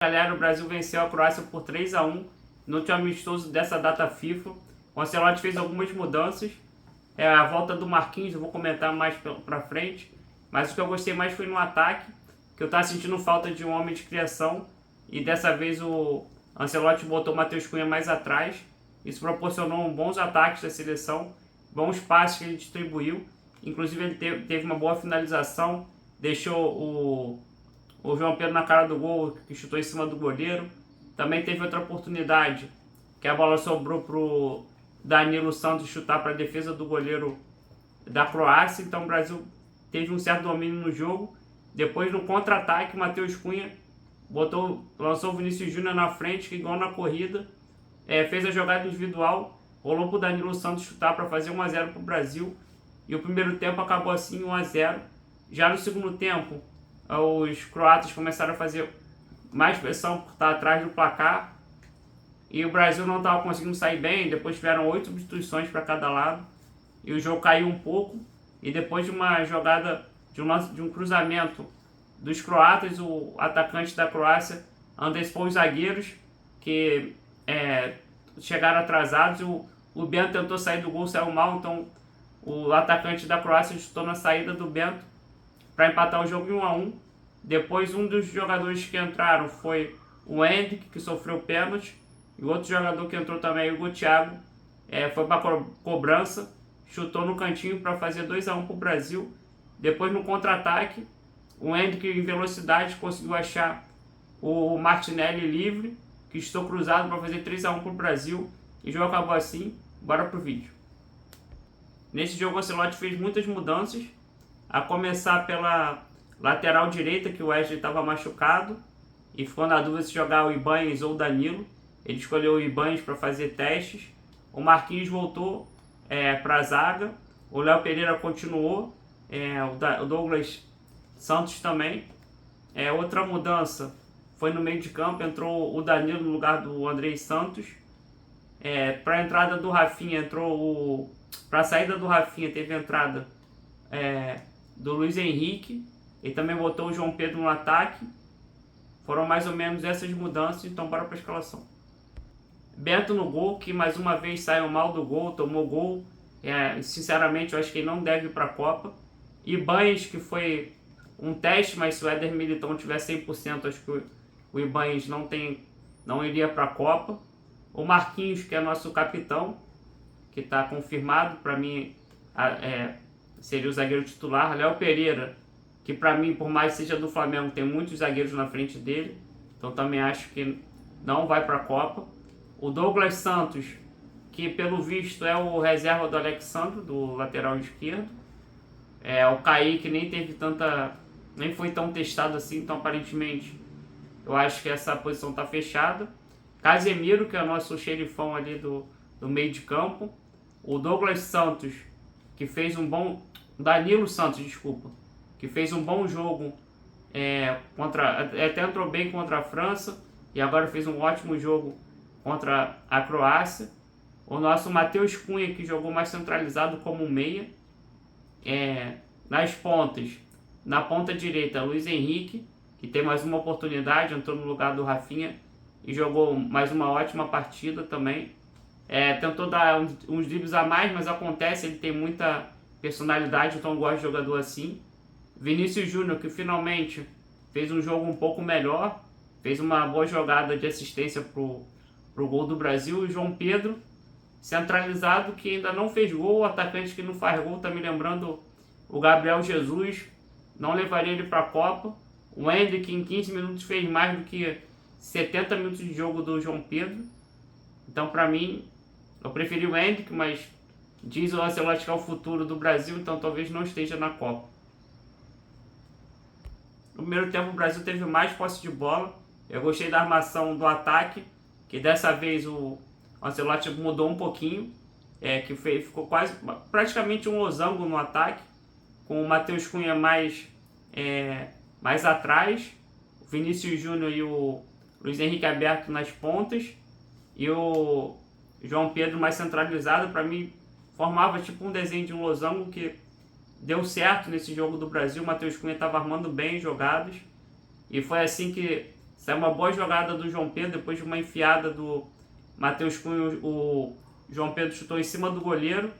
Galera, o Brasil venceu a Croácia por 3-1 no último amistoso dessa data FIFA. O Ancelotti fez algumas mudanças. A volta do Marquinhos eu vou comentar mais pra frente. Mas o que eu gostei mais foi no ataque, que eu tava sentindo falta de um homem de criação. E dessa vez o Ancelotti botou o Matheus Cunha mais atrás. Isso proporcionou bons ataques da seleção, bons passes que ele distribuiu. Inclusive ele teve uma boa finalização, deixou o João Pedro na cara do gol, que chutou em cima do goleiro. Também teve outra oportunidade, que a bola sobrou pro Danilo Santos chutar para a defesa do goleiro da Croácia. Então o Brasil teve um certo domínio no jogo. Depois, no contra-ataque, o Matheus Cunha lançou o Vinícius Júnior na frente, que igual na corrida, fez a jogada individual, rolou pro Danilo Santos chutar para fazer 1-0 pro Brasil. E o primeiro tempo acabou assim, 1-0. Já no segundo tempo, os croatas começaram a fazer mais pressão por estar atrás do placar. E o Brasil não estava conseguindo sair bem. Depois tiveram 8 substituições para cada lado. E o jogo caiu um pouco. E depois de uma jogada, de um cruzamento dos croatas, o atacante da Croácia antecipou os zagueiros, que chegaram atrasados. O Bento tentou sair do gol, saiu mal. Então o atacante da Croácia chutou na saída do Bento para empatar o jogo em 1-1. Depois, um dos jogadores que entraram foi o Endrick, que sofreu pênalti. E o outro jogador que entrou também, o Thiago, foi para cobrança, chutou no cantinho para fazer 2-1 para o Brasil. Depois, no contra-ataque, o Endrick, em velocidade, conseguiu achar o Martinelli livre, que estou cruzado para fazer 3-1 para o Brasil. E o jogo acabou assim. Bora pro vídeo. Nesse jogo, o Ancelotti fez muitas mudanças, a começar pela lateral direita, que o Wesley estava machucado e ficou na dúvida se jogar o Ibanez ou o Danilo. Ele escolheu o Ibanez para fazer testes. O Marquinhos voltou para a zaga. O Léo Pereira continuou. O Douglas Santos também. Outra mudança foi no meio de campo. Entrou o Danilo no lugar do Andrei Santos. Para a entrada do Rafinha, para a saída do Rafinha, teve a entrada do Luiz Henrique. Ele também botou o João Pedro no ataque. Foram mais ou menos essas mudanças. Então bora para a escalação. Bento no gol, que mais uma vez saiu mal do gol, tomou gol. Sinceramente, eu acho que ele não deve ir para a Copa. Ibanez, que foi um teste, mas se o Éder Militão tiver 100%, acho que o Ibanez não iria para a Copa. O Marquinhos, que é nosso capitão, que está confirmado, para mim seria o zagueiro titular. Léo Pereira, que para mim, por mais seja do Flamengo, tem muitos zagueiros na frente dele, então também acho que não vai para a Copa. O Douglas Santos, que pelo visto é o reserva do Alexandre, do lateral esquerdo. O Kaique nem foi tão testado assim, então aparentemente eu acho que essa posição está fechada. Casemiro, que é o nosso xerifão ali do meio de campo. O Douglas Santos, que fez um bom... Danilo Santos, desculpa. Que fez um bom jogo, até entrou bem contra a França. E agora fez um ótimo jogo contra a Croácia. O nosso Matheus Cunha, que jogou mais centralizado como meia. Nas pontas, na ponta direita, Luiz Henrique, que tem mais uma oportunidade, entrou no lugar do Rafinha e jogou mais uma ótima partida também. Tentou dar uns dribles a mais, mas acontece, ele tem muita personalidade, então eu gosto de jogador assim. Vinícius Júnior, que finalmente fez um jogo um pouco melhor, fez uma boa jogada de assistência pro gol do Brasil. E João Pedro, centralizado, que ainda não fez gol. O atacante que não faz gol, tá me lembrando o Gabriel Jesus, não levaria ele para a Copa. O Endrick, em 15 minutos, fez mais do que 70 minutos de jogo do João Pedro. Então, para mim, eu preferi o Endrick, mas diz o Ancelotti que é o futuro do Brasil, então talvez não esteja na Copa. No primeiro tempo, o Brasil teve mais posse de bola. Eu gostei da armação do ataque, que dessa vez o Ancelotti mudou um pouquinho, que ficou praticamente um losango no ataque, com o Matheus Cunha mais atrás, o Vinícius Júnior e o Luiz Henrique aberto nas pontas, e o João Pedro mais centralizado. Para mim, formava tipo um desenho de um losango que deu certo nesse jogo do Brasil. O Matheus Cunha estava armando bem jogadas, e foi assim que Saiu uma boa jogada do João Pedro, depois de uma enfiada do Matheus Cunha, o João Pedro chutou em cima do goleiro.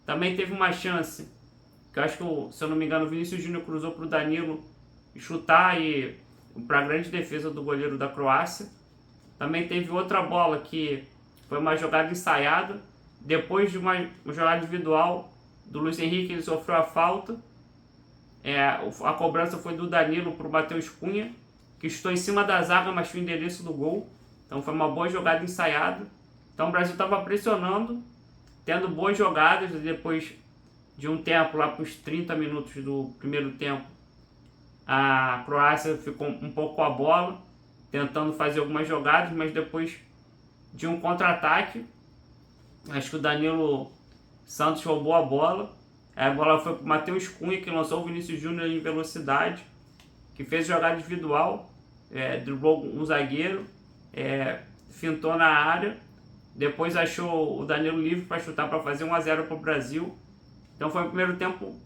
Também teve uma chance, que eu acho que, se eu não me engano, o Vinícius Júnior cruzou para o Danilo chutar e para a grande defesa do goleiro da Croácia. Também teve outra bola que foi uma jogada ensaiada. Depois de uma jogada individual do Luiz Henrique, ele sofreu a falta. A cobrança foi do Danilo para o Matheus Cunha, que chutou em cima da zaga, mas tinha o endereço do gol. Então foi uma boa jogada ensaiada. Então o Brasil estava pressionando, tendo boas jogadas. Depois de um tempo, lá para os 30 minutos do primeiro tempo, a Croácia ficou um pouco com a bola, tentando fazer algumas jogadas, mas depois de um contra-ataque, acho que o Danilo Santos roubou a bola. A bola foi para o Matheus Cunha, que lançou o Vinícius Júnior em velocidade, que fez jogada individual, driblou um zagueiro, fintou na área, depois achou o Danilo livre para chutar para fazer 1-0 para o Brasil. Então foi o primeiro tempo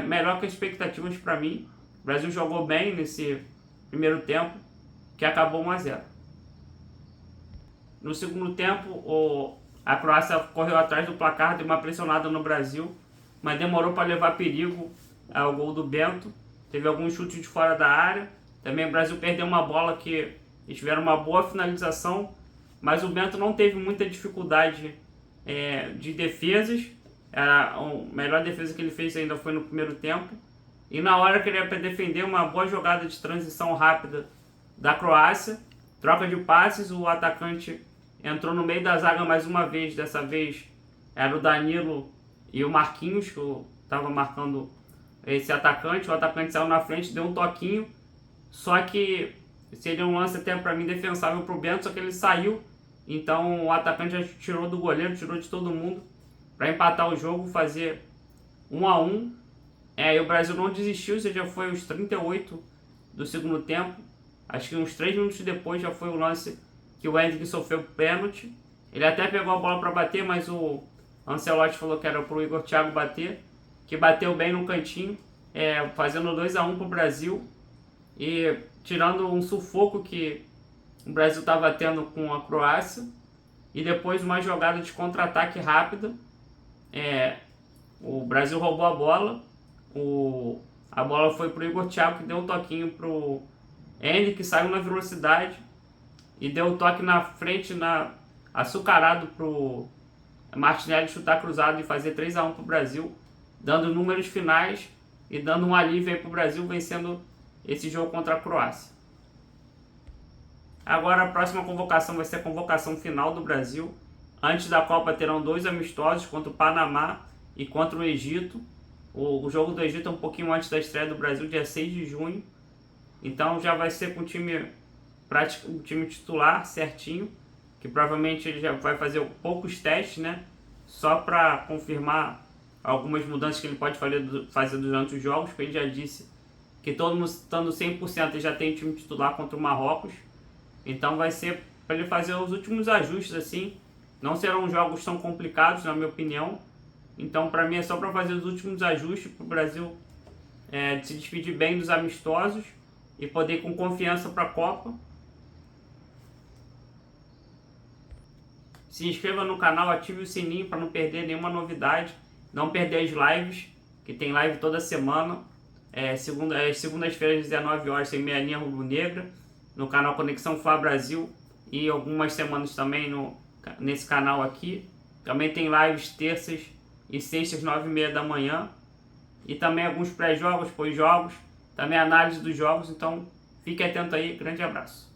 melhor que as expectativas para mim. O Brasil jogou bem nesse primeiro tempo, que acabou 1-0. No segundo tempo, a Croácia correu atrás do placar, deu uma pressionada no Brasil, mas demorou para levar perigo ao gol do Bento. Teve alguns chutes de fora da área. Também o Brasil perdeu uma bola que eles tiveram uma boa finalização, mas o Bento não teve muita dificuldade de defesas. A melhor defesa que ele fez ainda foi no primeiro tempo. E na hora que ele ia para defender, uma boa jogada de transição rápida da Croácia, troca de passes, o atacante entrou no meio da zaga mais uma vez. Dessa vez era o Danilo e o Marquinhos, que eu estava marcando esse atacante. O atacante saiu na frente, deu um toquinho, só que seria um lance até para mim defensável para o Bento, só que ele saiu. Então o atacante já tirou do goleiro, tirou de todo mundo para empatar o jogo, fazer 1-1. E o Brasil não desistiu, isso já foi os 38 do segundo tempo. Acho que uns 3 minutos depois já foi o lance que o Hendrick sofreu pênalti. Ele até pegou a bola para bater, mas o Ancelotti falou que era para o Igor Thiago bater, que bateu bem no cantinho, fazendo 2-1 para o Brasil e tirando um sufoco que o Brasil estava tendo com a Croácia. E depois uma jogada de contra-ataque rápida, o Brasil roubou a bola, a bola foi para o Igor Thiago, que deu um toquinho para o Hendrick, que saiu na velocidade e deu um toque na frente, açucarado para o Martinelli chutar cruzado e fazer 3-1 para o Brasil, dando números finais e dando um alívio para o Brasil, vencendo esse jogo contra a Croácia. Agora a próxima convocação vai ser a convocação final do Brasil. Antes da Copa terão 2 amistosos contra o Panamá e contra o Egito. O jogo do Egito é um pouquinho antes da estreia do Brasil, dia 6 de junho. Então já vai ser com o time titular certinho, que provavelmente ele já vai fazer poucos testes, né? Só para confirmar algumas mudanças que ele pode fazer durante os jogos, porque ele já disse que todo mundo estando 100% ele já tem time titular contra o Marrocos. Então vai ser para ele fazer os últimos ajustes assim. Não serão jogos tão complicados, na minha opinião. Então para mim é só para fazer os últimos ajustes para o Brasil se despedir bem dos amistosos e poder ir com confiança para a Copa. Se inscreva no canal, ative o sininho para não perder nenhuma novidade. Não perder as lives, que tem live toda semana. Segundas-feiras, 19 horas, tem Meia Linha Rubro-Negra, no canal Conexão Fla Brasil. E algumas semanas também nesse canal aqui. Também tem lives terças e sextas, 9h30 da manhã. E também alguns pré-jogos, pós-jogos. Também análise dos jogos. Então fique atento aí. Grande abraço.